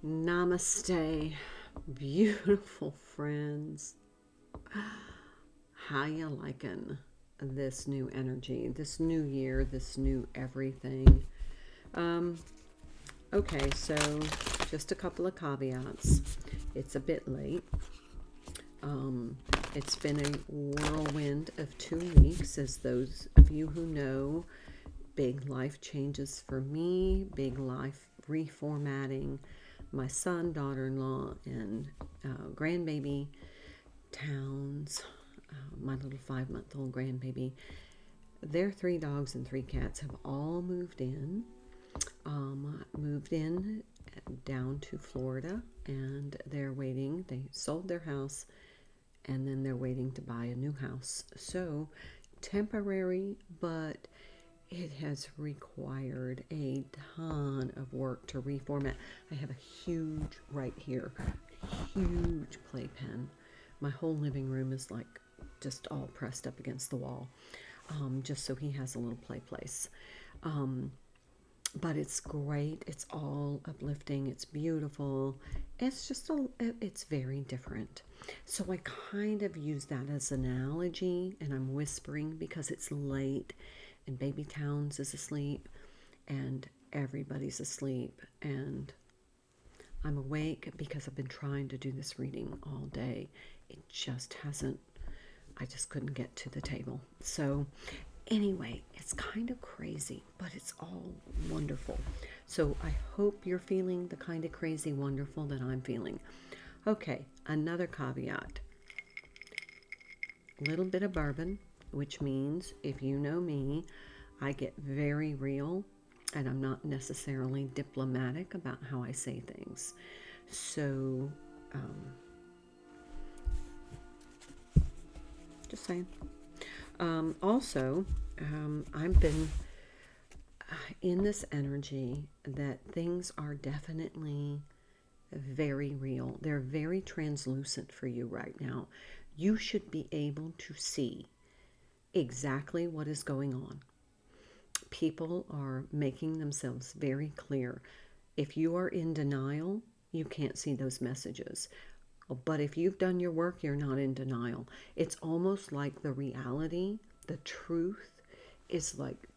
Namaste, beautiful friends. How you liking this new energy, this new year, this new everything? Um, okay, so just a couple of caveats. It's a bit late. Um, it's been a whirlwind of 2 weeks, as those of you who know, big life changes for me, big life reformatting. My son, daughter-in-law, and grandbaby towns. My little 5-month-old grandbaby. Their 3 dogs and 3 cats have all moved in. Moved in down to Florida, and they're waiting. They sold their house, and then they're waiting to buy a new house. So temporary, but it has required a ton of work to reformat. I have a huge, right here, huge playpen. My whole living room is like just all pressed up against the wall, just so he has a little play place. But it's great. It's all uplifting. It's beautiful. It's very different. So I kind of use that as an analogy, and I'm whispering because it's late and Baby Towns is asleep and everybody's asleep, and I'm awake because I've been trying to do this reading all day. It just hasn't, I just couldn't get to the table. So anyway, it's kind of crazy, but it's all wonderful. So I hope you're feeling the kind of crazy wonderful that I'm feeling. Okay, another caveat. A little bit of bourbon, which means, if you know me, I get very real, and I'm not necessarily diplomatic about how I say things. So, just saying. Also, I've been in this energy that things are definitely very real. They're very translucent for you right now. You should be able to see exactly what is going on. People are making themselves very clear. If you are in denial, you can't see those messages. But if you've done your work, you're not in denial. It's almost like the reality, the truth, is like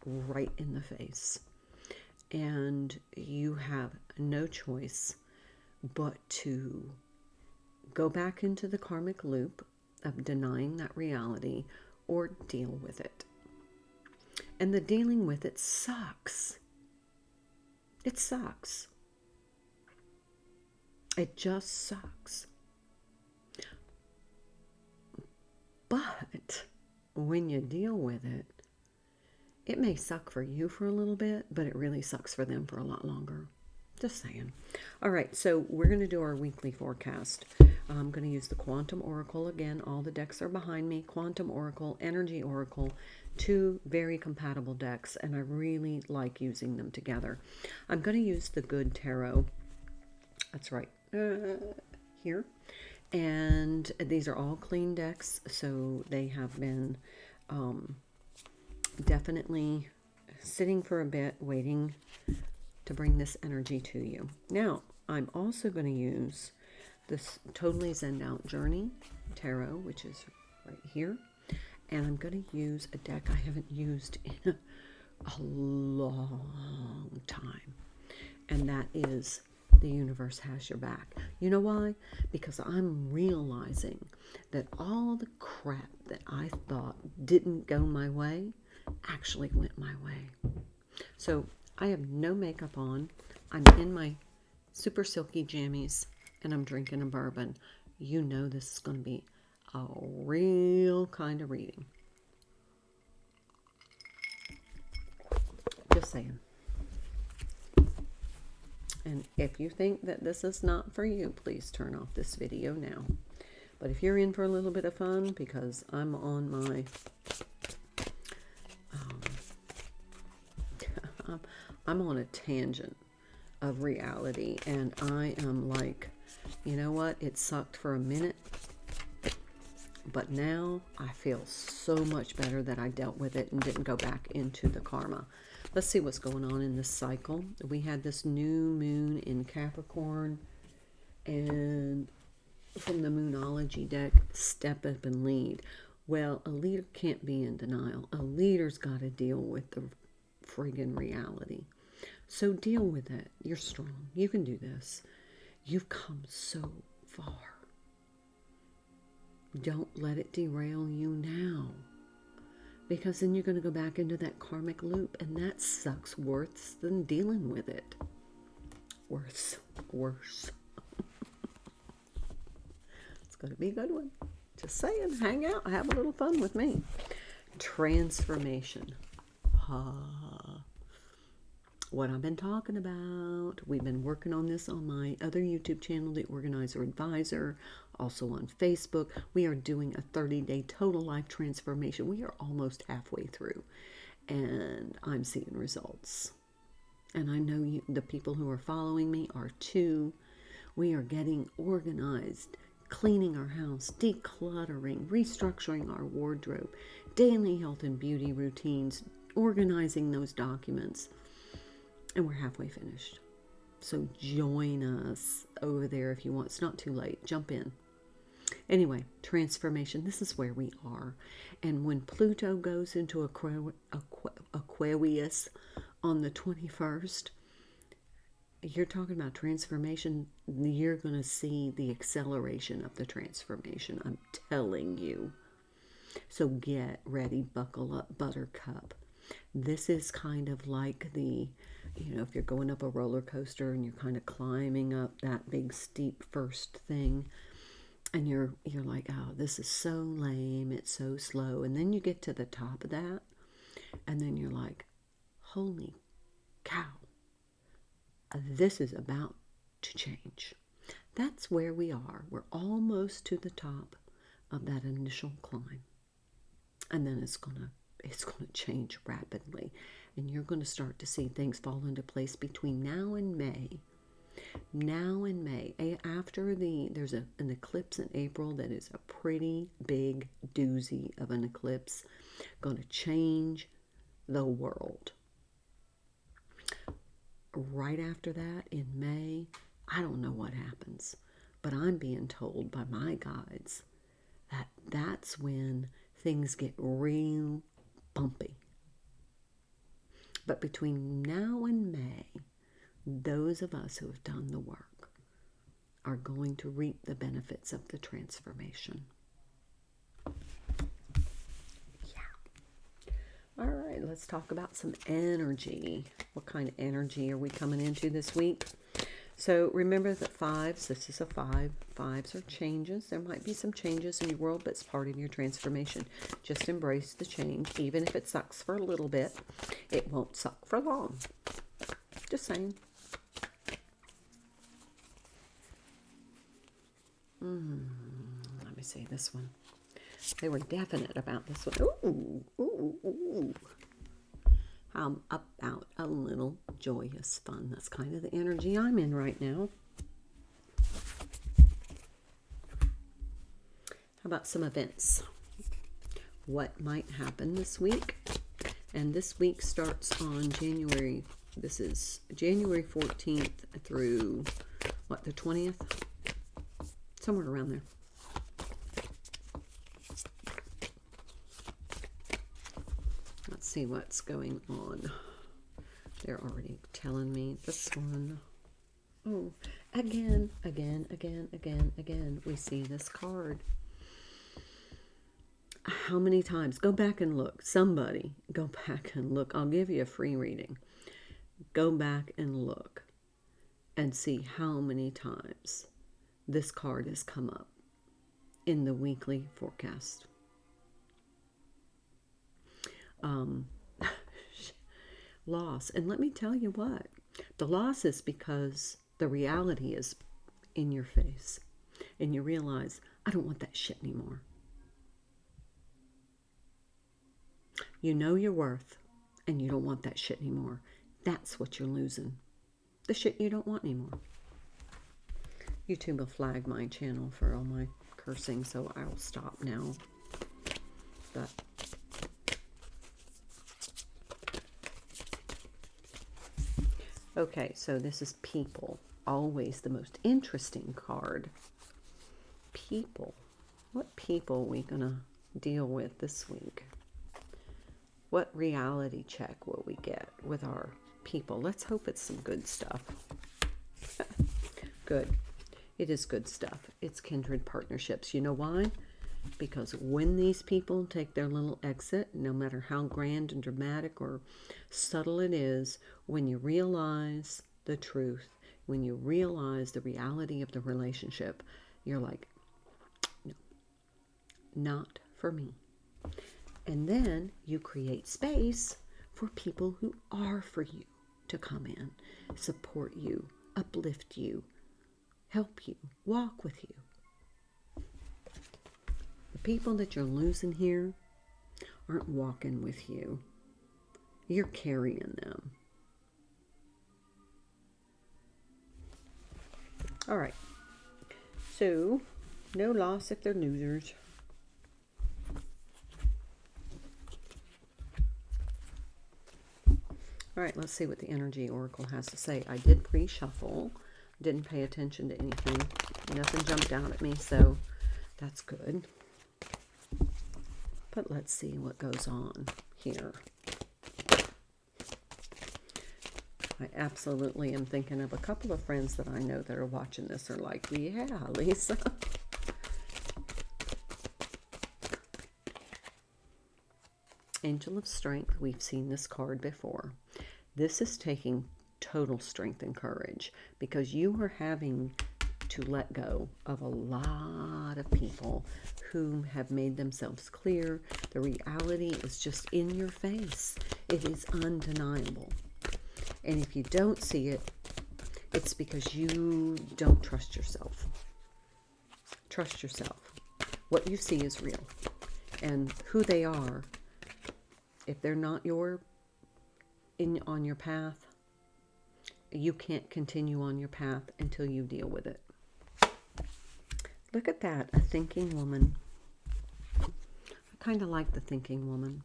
right in the face. And you have no choice but to go back into the karmic loop of denying that reality or deal with it. And the dealing with it sucks. It sucks. It just sucks. But when you deal with it, it may suck for you for a little bit, but it really sucks for them for a lot longer. Just saying. All right, so we're going to do our weekly forecast. I'm going to use the Quantum Oracle again. All the decks are behind me. Quantum Oracle, Energy Oracle, 2 very compatible decks, and I really like using them together. I'm going to use the Good Tarot. That's right. Here. And these are all clean decks, so they have been definitely sitting for a bit, waiting to bring this energy to you. Now, I'm also going to use this Totally Zen Out Journey Tarot, which is right here. And I'm going to use a deck I haven't used in a long time. And that is The Universe Has Your Back. You know why? Because I'm realizing that all the crap that I thought didn't go my way actually went my way. So I have no makeup on. I'm in my super silky jammies, and I'm drinking a bourbon. You know this is going to be a real kind of reading. Just saying. And if you think that this is not for you, please turn off this video now. But if you're in for a little bit of fun, because I'm on my I'm on a tangent of reality, and I am like, you know what? It sucked for a minute, but now I feel so much better that I dealt with it and didn't go back into the karma. Let's see what's going on in this cycle. We had this new moon in Capricorn, and from the Moonology deck, step up and lead. Well, a leader can't be in denial. A leader's got to deal with the friggin' reality. So deal with it. You're strong. You can do this. You've come so far. Don't let it derail you now. Because then you're going to go back into that karmic loop, and that sucks worse than dealing with it. Worse. It's going to be a good one. Just saying, hang out, have a little fun with me. Transformation. What I've been talking about. We've been working on this on my other YouTube channel, The Organizer Advisor, also on Facebook. We are doing a 30-day total life transformation. We are almost halfway through, and I'm seeing results. And I know you, the people who are following me are too. We are getting organized, cleaning our house, decluttering, restructuring our wardrobe, daily health and beauty routines, organizing those documents. And we're halfway finished. So join us over there if you want. It's not too late. Jump in. Anyway, transformation. This is where we are. And when Pluto goes into Aquarius on the 21st, you're talking about transformation. You're going to see the acceleration of the transformation. I'm telling you. So get ready. Buckle up, Buttercup. This is kind of like the, you know, if you're going up a roller coaster and you're kind of climbing up that big steep first thing, and you're like, oh, this is so lame, it's so slow. And then you get to the top of that, and then you're like, holy cow, this is about to change. That's where we are. We're almost to the top of that initial climb. And then it's going to change rapidly, and you're going to start to see things fall into place between now and May. After there's an eclipse in April that is a pretty big doozy of an eclipse, going to change the world. Right after that, in May, I don't know what happens, but I'm being told by my guides that that's when things get real bumpy. But between now and May, those of us who have done the work are going to reap the benefits of the transformation. Yeah. All right, let's talk about some energy. What kind of energy are we coming into this week? So remember that fives, this is a 5. Fives are changes. There might be some changes in your world, but it's part of your transformation. Just embrace the change. Even if it sucks for a little bit, it won't suck for long. Just saying. Let me see this one. They were definite about this one. Ooh. How about a little joyous fun? That's kind of the energy I'm in right now. How about some events? What might happen this week? And this week starts on January. This is January 14th through, what, the 20th? Somewhere around there. Let's see what's going on. They're already telling me this one. Oh, again, we see this card. How many times? Go back and look. Somebody, go back and look. I'll give you a free reading. Go back and look and see how many times this card has come up in the weekly forecast. Loss. And let me tell you what, the loss is because the reality is in your face, and you realize, I don't want that shit anymore. You know your worth, and you don't want that shit anymore. That's what you're losing. The shit you don't want anymore. YouTube will flag my channel for all my cursing, so I'll stop now. But Okay, so this is people. Always the most interesting card. People. What people are we going to deal with this week? What reality check will we get with our people? Let's hope it's some good stuff. Good. It is good stuff. It's kindred partnerships. You know why? Because when these people take their little exit, no matter how grand and dramatic or subtle it is, when you realize the truth, when you realize the reality of the relationship, you're like, no, not for me. And then you create space for people who are for you to come in, support you, uplift you, help you, walk with you. The people that you're losing here aren't walking with you. You're carrying them. All right. So, no loss if they're losers. All right, let's see what the Energy Oracle has to say. I did pre-shuffle. Didn't pay attention to anything. Nothing jumped out at me, so that's good. But let's see what goes on here. I absolutely am thinking of a couple of friends that I know that are watching this are like, yeah, Lisa. Angel of Strength, we've seen this card before. This is taking total strength and courage because you are having to let go of a lot of people who have made themselves clear. The reality is just in your face. It is undeniable. And if you don't see it, it's because you don't trust yourself. Trust yourself. What you see is real. And who they are, if they're not on your path, you can't continue on your path until you deal with it. Look at that, a thinking woman. I kind of like the thinking woman.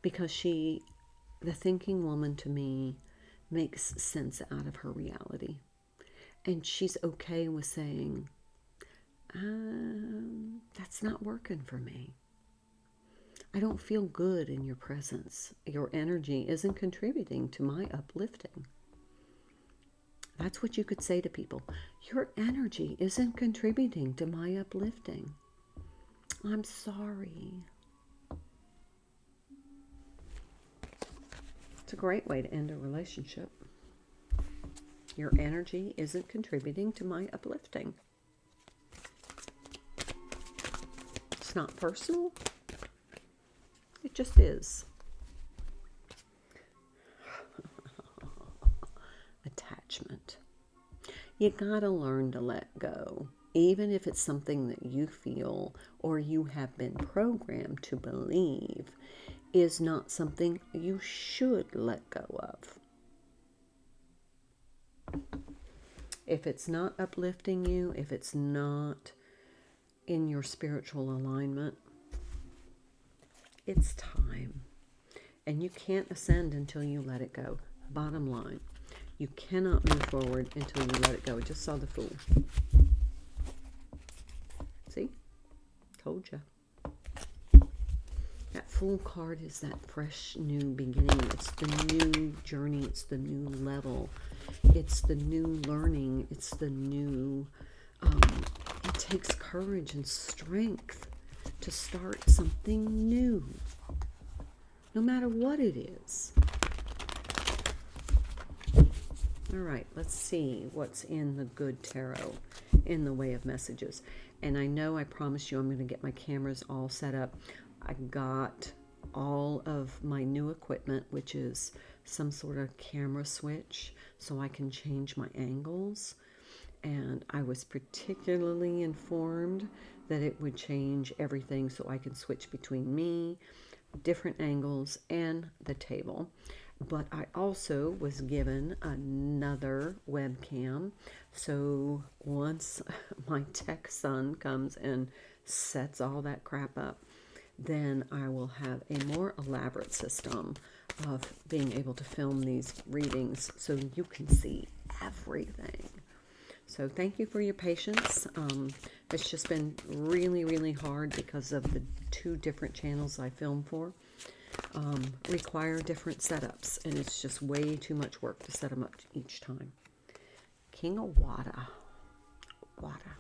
Because the thinking woman to me makes sense out of her reality. And she's okay with saying, that's not working for me. I don't feel good in your presence. Your energy isn't contributing to my uplifting. That's what you could say to people. Your energy isn't contributing to my uplifting. I'm sorry. It's a great way to end a relationship. Your energy isn't contributing to my uplifting. It's not personal. It just is. Attachment. You gotta learn to let go, even if it's something that you feel or you have been programmed to believe is not something you should let go of. If it's not uplifting you, if it's not in your spiritual alignment, it's time. And you can't ascend until you let it go. Bottom line, you cannot move forward until you let it go. I just saw the Fool. See? Told you. That Fool card is that fresh new beginning. It's the new journey. It's the new level. It's the new learning. It's the new... it takes courage and strength to start something new. No matter what it is. All right, let's see what's in the good tarot in the way of messages. And I know I promised you I'm going to get my cameras all set up. I got all of my new equipment, which is some sort of camera switch, so I can change my angles. And I was particularly informed that it would change everything so I can switch between me, different angles, and the table. But I also was given another webcam. So once my tech son comes and sets all that crap up, then I will have a more elaborate system of being able to film these readings so you can see everything. So thank you for your patience. It's just been really, really hard because of the 2 different channels I film for. Require different setups, and it's just way too much work to set them up each time. King of Water. Water.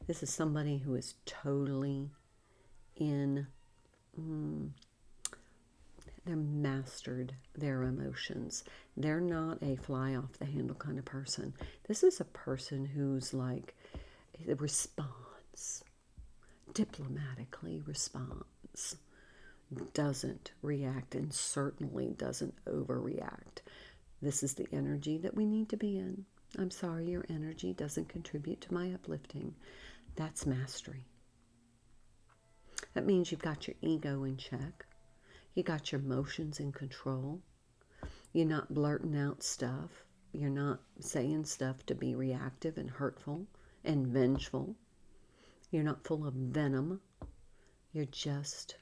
This is somebody who is totally in, they're mastered their emotions. They're not a fly off the handle kind of person. This is a person who's like, responds, diplomatically responds, doesn't react, and certainly doesn't overreact. This is the energy that we need to be in. I'm sorry, your energy doesn't contribute to my uplifting. That's mastery. That means you've got your ego in check. You got your emotions in control. You're not blurting out stuff. You're not saying stuff to be reactive and hurtful and vengeful. You're not full of venom. You just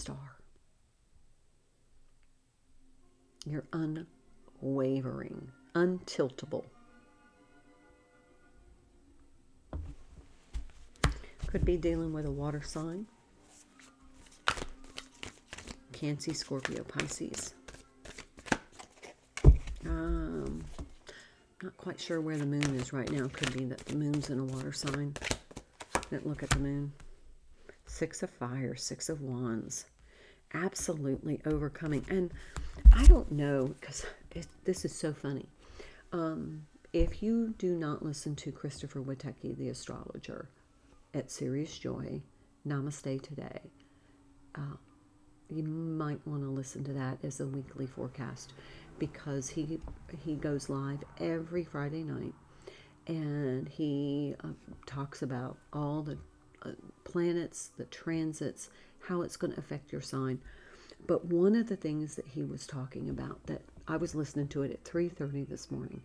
are. You're unwavering, untiltable. Could be dealing with a water sign. Cancer, Scorpio, Pisces. Not quite sure where the moon is right now. Could be that the moon's in a water sign. Didn't look at the moon. 6 of Fire, 6 of Wands. Absolutely overcoming. And I don't know, because this is so funny. If you do not listen to Christopher Witecki, the astrologer, at Serious Joy, Namaste Today, you might want to listen to that as a weekly forecast, because he goes live every Friday night, and he talks about all the planets, the transits, how it's going to affect your sign. But one of the things that he was talking about, that I was listening to it at 3:30 this morning,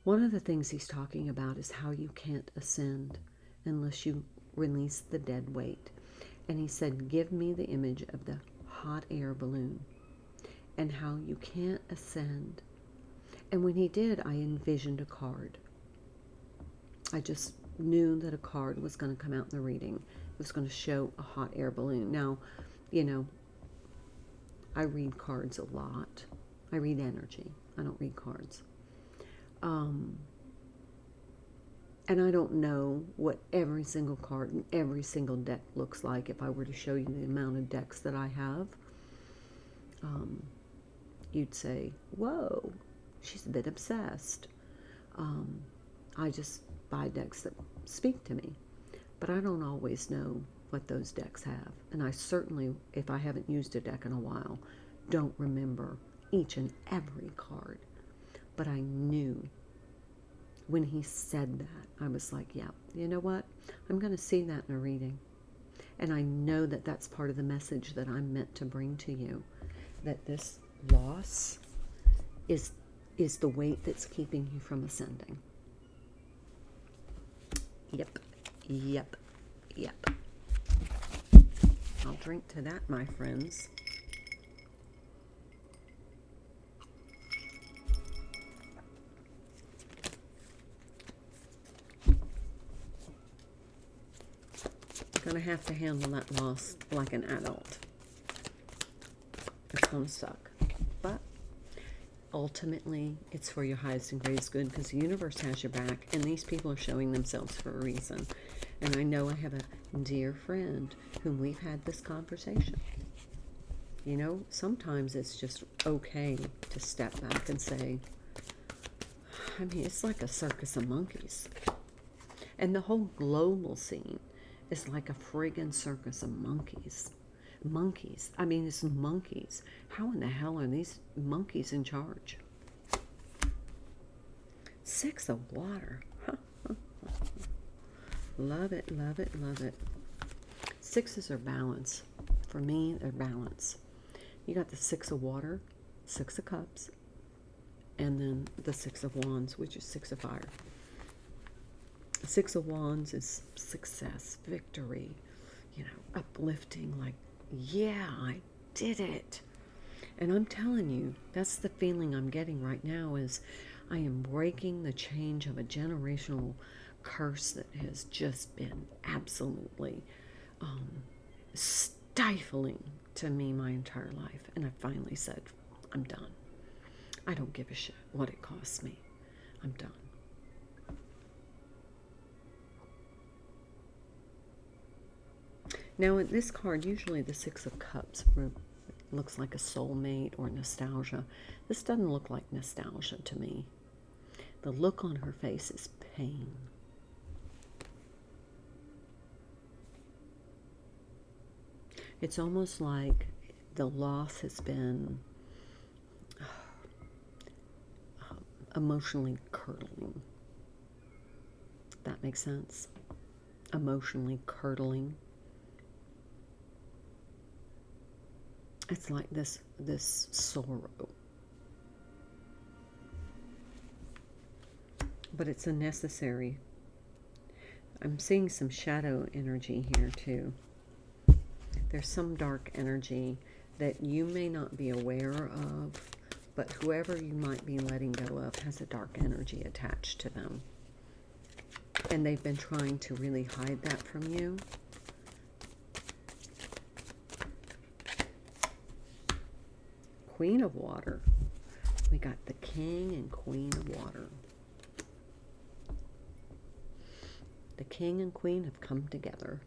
one of the things he's talking about is how you can't ascend unless you release the dead weight. And he said, give me the image of the hot air balloon and how you can't ascend. And when he did, I envisioned a card. I just knew that a card was going to come out in the reading. It was going to show a hot air balloon. Now, you know, I read cards a lot. I read energy. I don't read cards. And I don't know what every single card and every single deck looks like. If I were to show you the amount of decks that I have, you'd say, whoa, she's a bit obsessed. I just buy decks that speak to me. But I don't always know what those decks have. And I certainly, if I haven't used a deck in a while, don't remember each and every card. But I knew when he said that, I was like, yeah, you know what? I'm going to see that in a reading. And I know that that's part of the message that I'm meant to bring to you, that this loss is the weight that's keeping you from ascending. Yep. I'll drink to that, my friends. Gonna have to handle that loss like an adult. It's gonna suck. But ultimately, it's for your highest and greatest good, because the universe has your back, and these people are showing themselves for a reason. And I know I have a dear friend whom we've had this conversation. You know, sometimes it's just okay to step back and say, I mean, it's like a circus of monkeys. And the whole global scene is like a friggin' circus of monkeys. Monkeys. I mean, it's monkeys. How in the hell are these monkeys in charge? 6 of Water. Love it, love it, love it. 6s are balance. For me, they're balance. You got the 6 of Water, 6 of Cups, and then the 6 of Wands, which is 6 of Fire. 6 of Wands is success, victory, uplifting, like, yeah, I did it. And I'm telling you, that's the feeling I'm getting right now, is I am breaking the change of a generational curse that has just been absolutely stifling to me my entire life. And I finally said, I'm done. I don't give a shit what it costs me. I'm done. Now, in this card, usually the Six of Cups looks like a soulmate or nostalgia. This doesn't look like nostalgia to me. The look on her face is pain. It's almost like the loss has been emotionally curdling. That makes sense? Emotionally curdling. It's like this sorrow. But it's a necessary. I'm seeing some shadow energy here too. There's some dark energy that you may not be aware of, but whoever you might be letting go of has a dark energy attached to them. And they've been trying to really hide that from you. Queen of Water. We got the King and Queen of Water. The King and Queen have come together.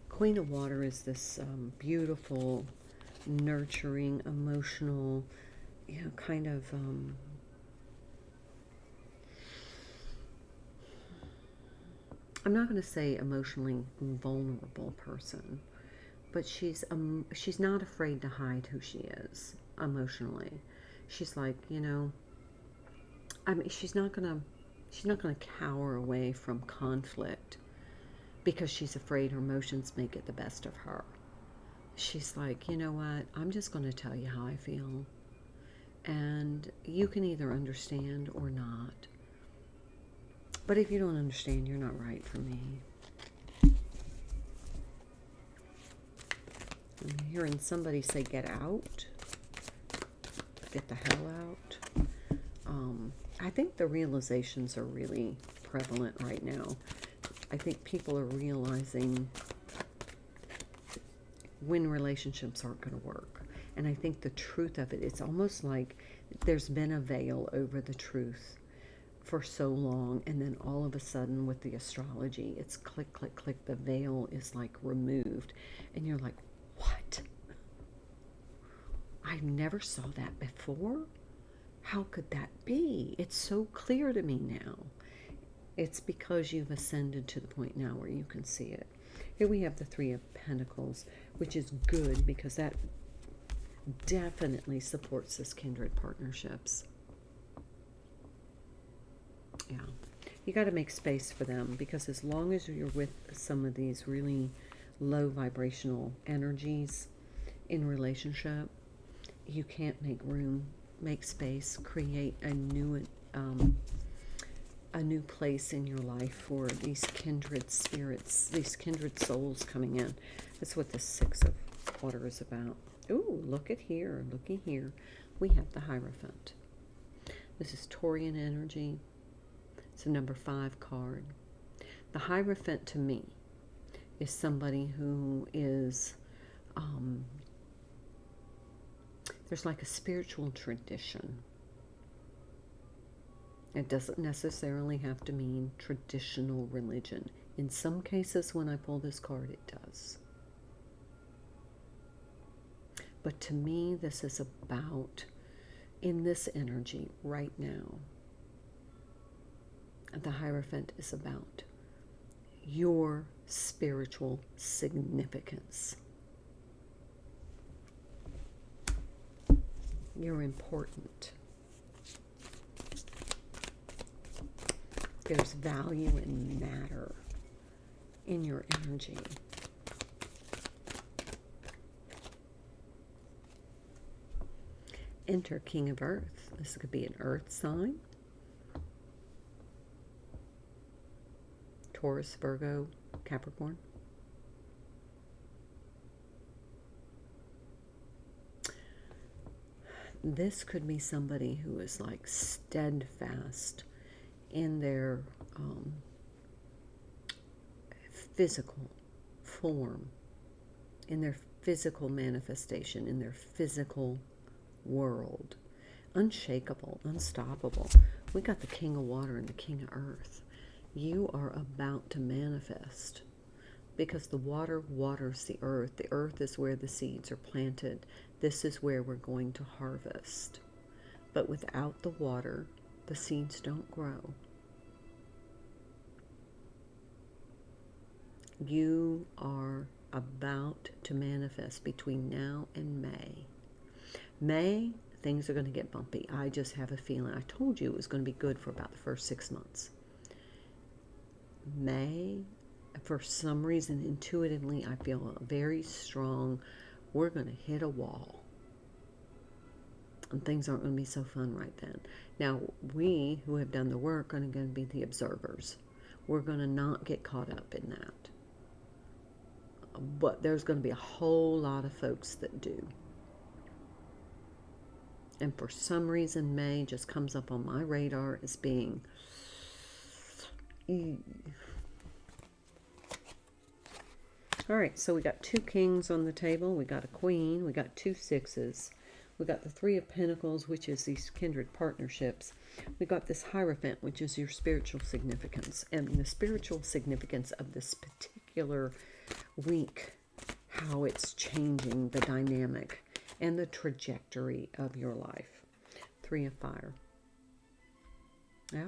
Queen of Water is this beautiful, nurturing, emotional, kind of I'm not going to say emotionally vulnerable person, but she's not afraid to hide who she is emotionally. She's like, I mean, she's not gonna cower away from conflict because she's afraid her emotions may get the best of her. She's like, you know what? I'm just going to tell you how I feel, and you can either understand or not. But if you don't understand, you're not right for me. I'm hearing somebody say, get out. Get the hell out. I think the realizations are really prevalent right now. I think people are realizing when relationships aren't going to work. And I think the truth of it, it's almost like there's been a veil over the truth for so long, and then all of a sudden with the astrology, it's click, click, click, the veil is like removed, and you're like, what? I never saw that before. How could that be? It's so clear to me now. It's because you've ascended to the point now where you can see it. Here we have the Three of Pentacles, which is good because that definitely supports this kindred partnerships. Yeah, you got to make space for them, because as long as you're with some of these really low vibrational energies in relationship, you can't make room, make space, create a new place in your life for these kindred spirits, these kindred souls coming in. That's what the Six of Water is about. Ooh, look at here, looky here. We have the Hierophant. This is Taurian energy. It's a number 5 card. The Hierophant to me is somebody who is, there's like a spiritual tradition. It doesn't necessarily have to mean traditional religion. In some cases, when I pull this card, it does. But to me, this is about, in this energy right now, the Hierophant is about your spiritual significance. You're important. There's value and matter in your energy. Enter King of Earth. This could be an earth sign. Taurus, Virgo, Capricorn. This could be somebody who is like steadfast in their physical form, in their physical manifestation, in their physical world. Unshakable, unstoppable. We got the King of Water and the King of Earth. You are about to manifest because the water waters the earth. The earth is where the seeds are planted. This is where we're going to harvest. But without the water, the seeds don't grow. You are about to manifest between now and May. May, things are going to get bumpy. I just have a feeling. I told you it was going to be good for about the first 6 months. May, for some reason, intuitively, I feel very strong. We're going to hit a wall. And things aren't going to be so fun right then. Now, we who have done the work are going to be the observers. We're going to not get caught up in that. But there's going to be a whole lot of folks that do. And for some reason, May just comes up on my radar as being... All right, so we got 2 kings on the table. We got a queen. We got 2 sixes. We got the 3 of Pentacles, which is these kindred partnerships. We got this Hierophant, which is your spiritual significance. And the spiritual significance of this particular week, how it's changing the dynamic and the trajectory of your life. 3 of Fire. Yeah.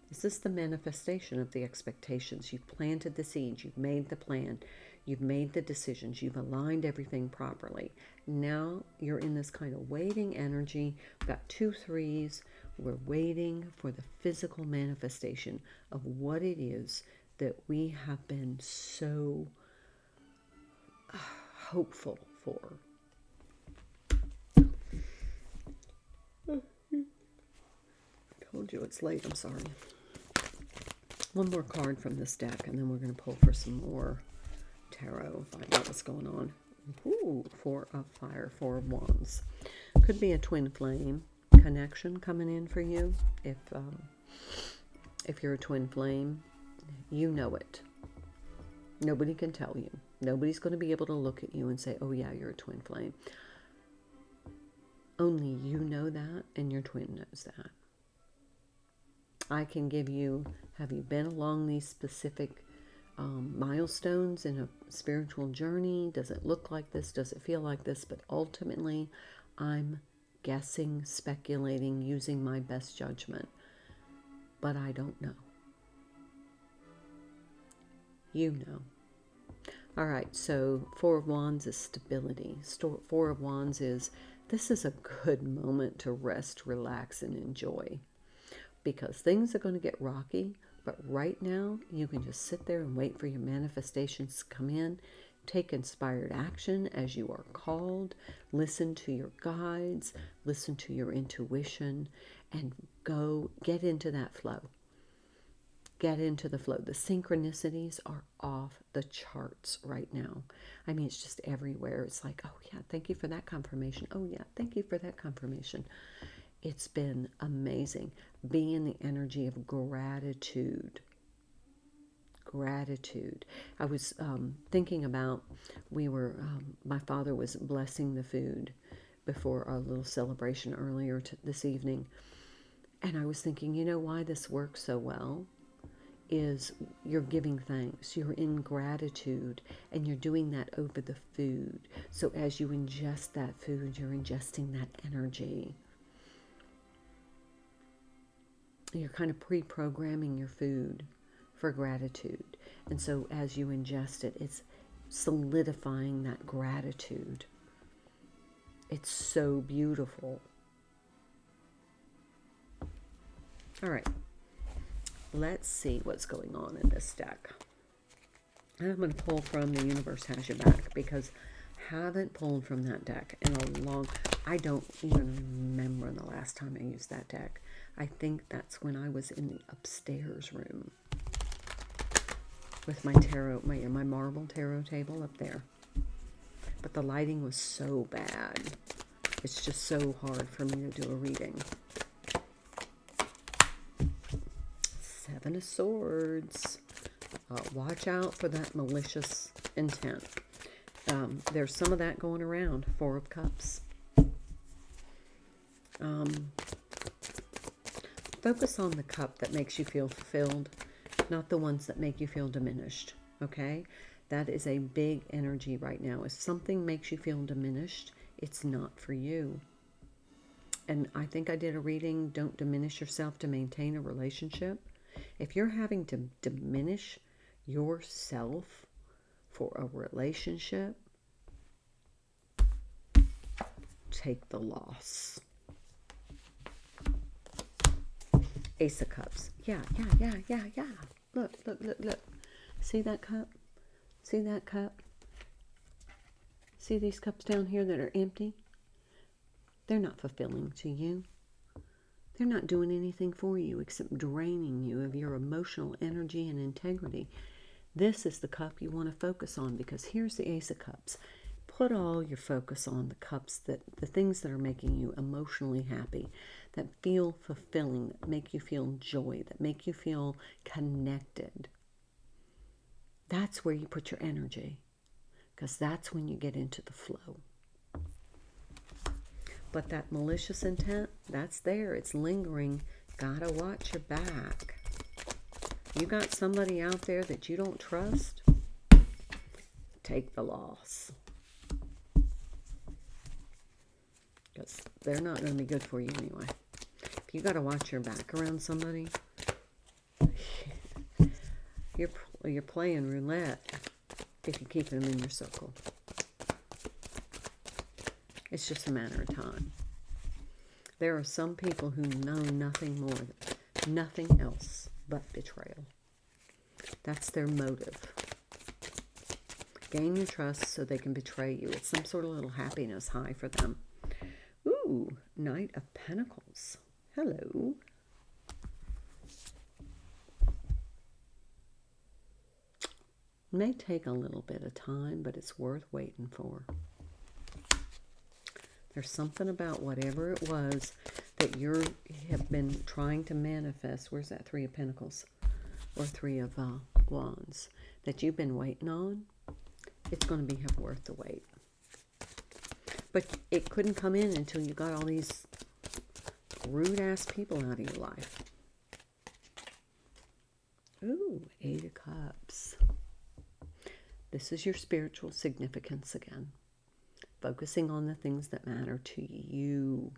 This is the manifestation of the expectations. You've planted the seeds. You've made the plan. You've made the decisions. You've aligned everything properly. Now you're in this kind of waiting energy. We've got 2 3s. We're waiting for the physical manifestation of what it is that we have been so hopeful for. I told you it's late. I'm sorry. One more card from this deck, and then we're going to pull for some more tarot. Find out what's going on. Ooh, 4 of Fire, 4 of Wands. Could be a twin flame connection coming in for you. If you're a twin flame, you know it. Nobody can tell you. Nobody's going to be able to look at you and say, oh yeah, you're a twin flame. Only you know that, and your twin knows that. I can give you, have you been along these specific milestones in a spiritual journey? Does it look like this? Does it feel like this? But ultimately, I'm guessing, speculating, using my best judgment. But I don't know. You know. All right, so 4 of Wands is stability. 4 of Wands is, this is a good moment to rest, relax, and enjoy. Because things are going to get rocky, but right now you can just sit there and wait for your manifestations to come in. Take inspired action as you are called. Listen to your guides. Listen to your intuition. And go get into that flow. Get into the flow. The synchronicities are off the charts right now. I mean, it's just everywhere. It's like, oh yeah, thank you for that confirmation. Oh yeah, thank you for that confirmation. It's been amazing. Be in the energy of gratitude. Gratitude. I was thinking about, my father was blessing the food before our little celebration earlier this evening. And I was thinking, you know why this works so well? Is you're giving thanks. You're in gratitude, and you're doing that over the food. So as you ingest that food, you're ingesting that energy. You're kind of pre-programming your food for gratitude. And so as you ingest it, it's solidifying that gratitude. It's so beautiful. All right. Let's see what's going on in this deck. I'm going to pull from The Universe Has Your Back, because I haven't pulled from that deck in I don't even remember the last time I used that deck. I think that's when I was in the upstairs room with my tarot, my marble tarot table up there. But the lighting was so bad. It's just so hard for me to do a reading. Seven of Swords. Watch out for that malicious intent. There's some of that going around. Four of Cups. Focus on the cup that makes you feel fulfilled, not the ones that make you feel diminished, okay? That is a big energy right now. If something makes you feel diminished, it's not for you. And I think I did a reading, don't diminish yourself to maintain a relationship. If you're having to diminish yourself for a relationship, take the loss. Ace of Cups. Yeah. Look. See that cup? See that cup? See these cups down here that are empty? They're not fulfilling to you. They're not doing anything for you except draining you of your emotional energy and integrity. This is the cup you want to focus on, because here's the Ace of Cups. Put all your focus on the cups, the things that are making you emotionally happy, that feel fulfilling, that make you feel joy, that make you feel connected. That's where you put your energy, because that's when you get into the flow. But that malicious intent, that's there. It's lingering. Gotta watch your back. You got somebody out there that you don't trust? Take the loss. Because they're not going to be good for you anyway. If you got to watch your back around somebody, you're playing roulette if you keep them in your circle. It's just a matter of time. There are some people who know nothing else but betrayal. That's their motive. Gain your trust so they can betray you. It's some sort of little happiness high for them. Ooh, Knight of Pentacles. Hello. May take a little bit of time, but it's worth waiting for. There's something about whatever it was that you have been trying to manifest. Where's that Three of Pentacles? Or Three of Wands. That you've been waiting on. It's going to be worth the wait. But it couldn't come in until you got all these rude-ass people out of your life. Ooh, Eight of Cups. This is your spiritual significance again. Focusing on the things that matter to you.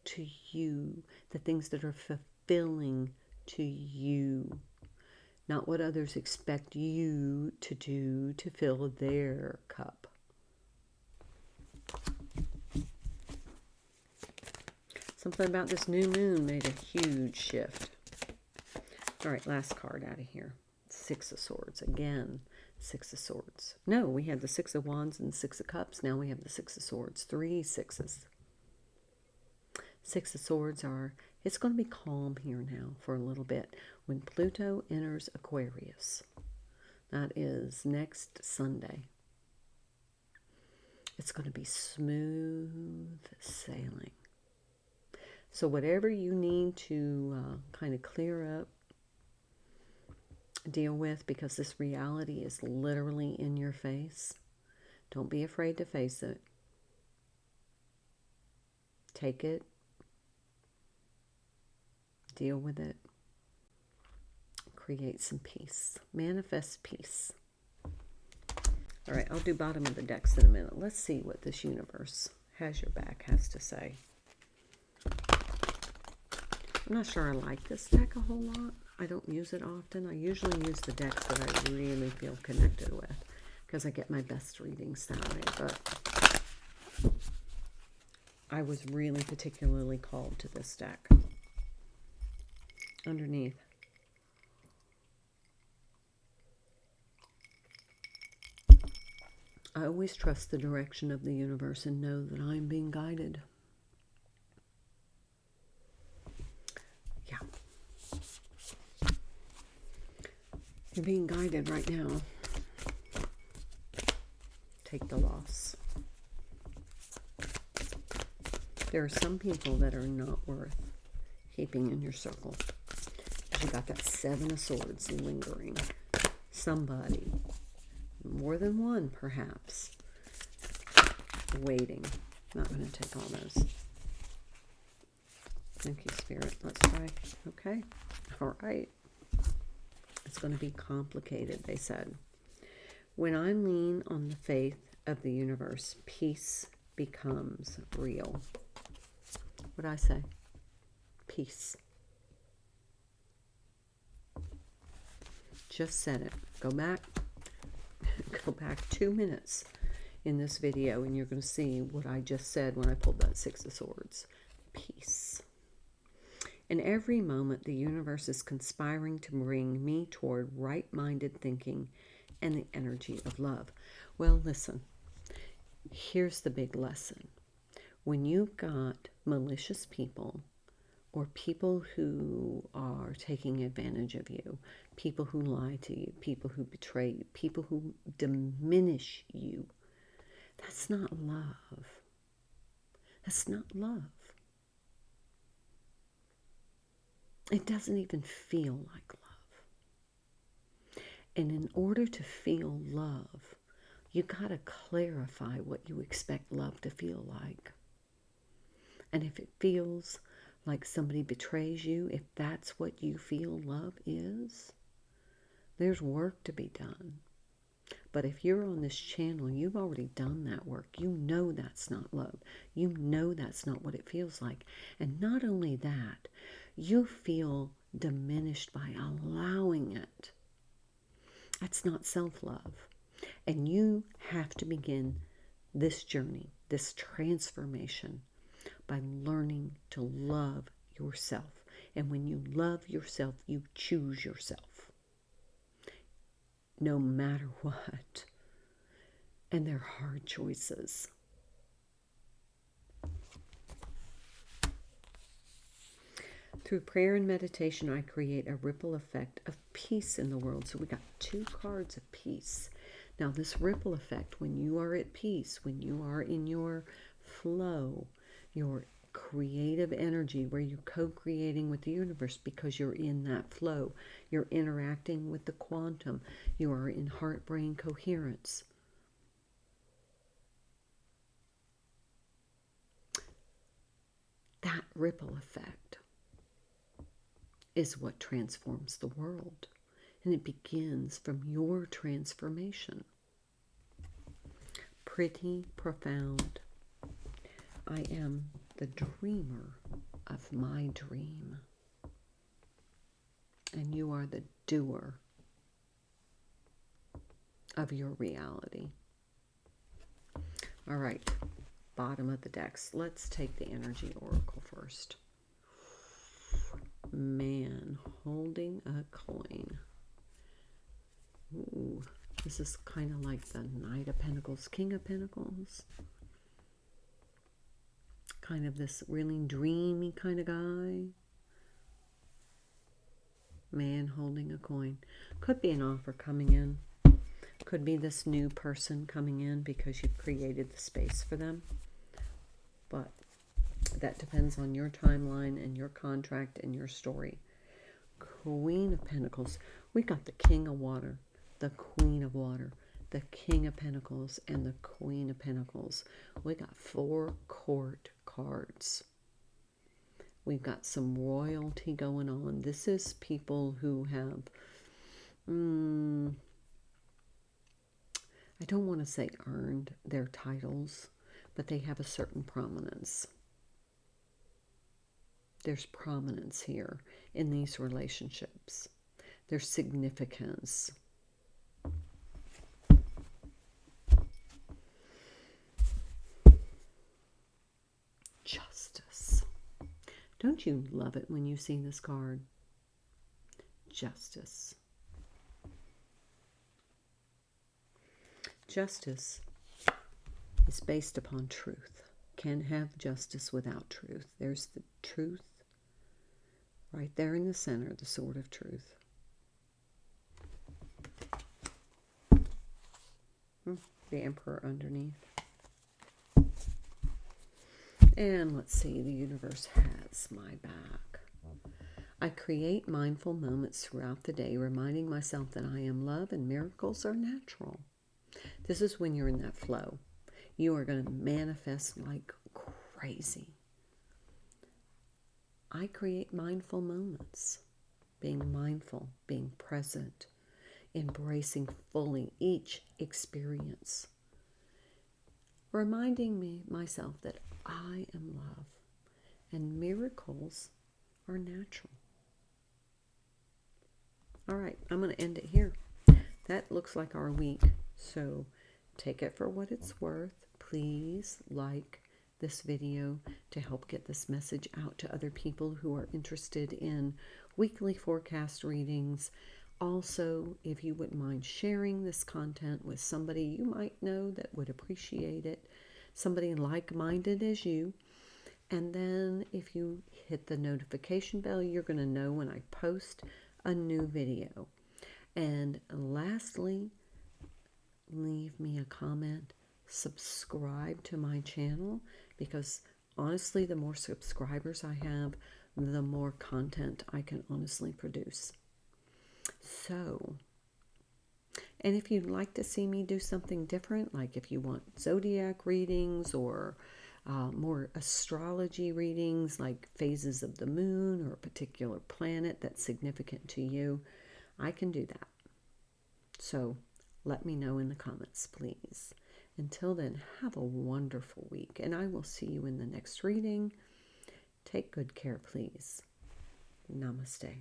To you. The things that are fulfilling to you. Not what others expect you to do to fill their cup. Something about this new moon made a huge shift. All right, last card out of here. Six of Swords. Again, Six of Swords. No, we had the Six of Wands and the Six of Cups. Now we have the Six of Swords. 3 sixes. Six of Swords are, it's going to be calm here now for a little bit when Pluto enters Aquarius. That is next Sunday. It's going to be smooth sailing. So whatever you need to kind of clear up, deal with, because this reality is literally in your face. Don't be afraid to face it. Take it. Deal with it. Create some peace. Manifest peace. All right, I'll do bottom of the decks in a minute. Let's see what this universe has your back has to say. I'm not sure I like this deck a whole lot. I don't use it often. I usually use the decks that I really feel connected with because I get my best readings that way. But I was really particularly called to this deck. Underneath. I always trust the direction of the universe and know that I'm being guided. You're being guided right now. Take the loss. There are some people that are not worth keeping in your circle. You got that Seven of Swords lingering. Somebody, more than one perhaps, waiting. Not going to take all those. Thank you, Spirit. Let's try. Okay. All right. It's going to be complicated, they said. When I lean on the faith of the universe, peace becomes real. What'd I say? Peace. Just said it. Go back 2 minutes in this video and you're going to see what I just said when I pulled that Six of Swords. Peace. In every moment, the universe is conspiring to bring me toward right-minded thinking and the energy of love. Well, listen, here's the big lesson. When you've got malicious people or people who are taking advantage of you, people who lie to you, people who betray you, people who diminish you, that's not love. That's not love. It doesn't even feel like love. And in order to feel love, you got to clarify what you expect love to feel like. And if it feels like somebody betrays you, if that's what you feel love is, there's work to be done. But if you're on this channel, you've already done that work. You know that's not love. You know that's not what it feels like. And not only that, you feel diminished by allowing it. That's not self-love. And you have to begin this journey, this transformation, by learning to love yourself. And when you love yourself, you choose yourself. No matter what. And they're hard choices. Through prayer and meditation, I create a ripple effect of peace in the world. So we got 2 cards of peace. Now this ripple effect, when you are at peace, when you are in your flow, your creative energy where you're co-creating with the universe because you're in that flow, you're interacting with the quantum, you are in heart-brain coherence. That ripple effect is what transforms the world. And it begins from your transformation. Pretty profound. I am the dreamer of my dream. And you are the doer of your reality. All right, bottom of the decks. Let's take the energy oracle first. Man holding a coin. Ooh, this is kind of like the Knight of Pentacles, King of Pentacles. Kind of this really dreamy kind of guy. Man holding a coin. Could be an offer coming in. Could be this new person coming in because you've created the space for them. But that depends on your timeline and your contract and your story. Queen of Pentacles. We got the King of Water, the Queen of Water, the King of Pentacles, and the Queen of Pentacles. We got 4 court cards. We've got some royalty going on. This is people who have, I don't want to say earned their titles, but they have a certain prominence. There's prominence here in these relationships. There's significance. Justice. Don't you love it when you see this card? Justice. Justice is based upon truth. Can't have justice without truth. There's the truth right there in the center, the sword of truth. the Emperor underneath. And let's see, the universe has my back. I create mindful moments throughout the day, reminding myself that I am love and miracles are natural. This is when you're in that flow. You are going to manifest like crazy. I create mindful moments, being mindful, being present, embracing fully each experience, reminding myself that I am love and miracles are natural. All right, I'm going to end it here. That looks like our week, so take it for what it's worth. Please like this video to help get this message out to other people who are interested in weekly forecast readings. Also, if you wouldn't mind sharing this content with somebody you might know that would appreciate it, somebody like-minded as you. And then if you hit the notification bell, you're going to know when I post a new video. And lastly, leave me a comment, subscribe to my channel, because honestly, the more subscribers I have, the more content I can honestly produce. So, and if you'd like to see me do something different, like if you want zodiac readings or more astrology readings, like phases of the moon or a particular planet that's significant to you, I can do that. So let me know in the comments, please. Until then, have a wonderful week, and I will see you in the next reading. Take good care, please. Namaste.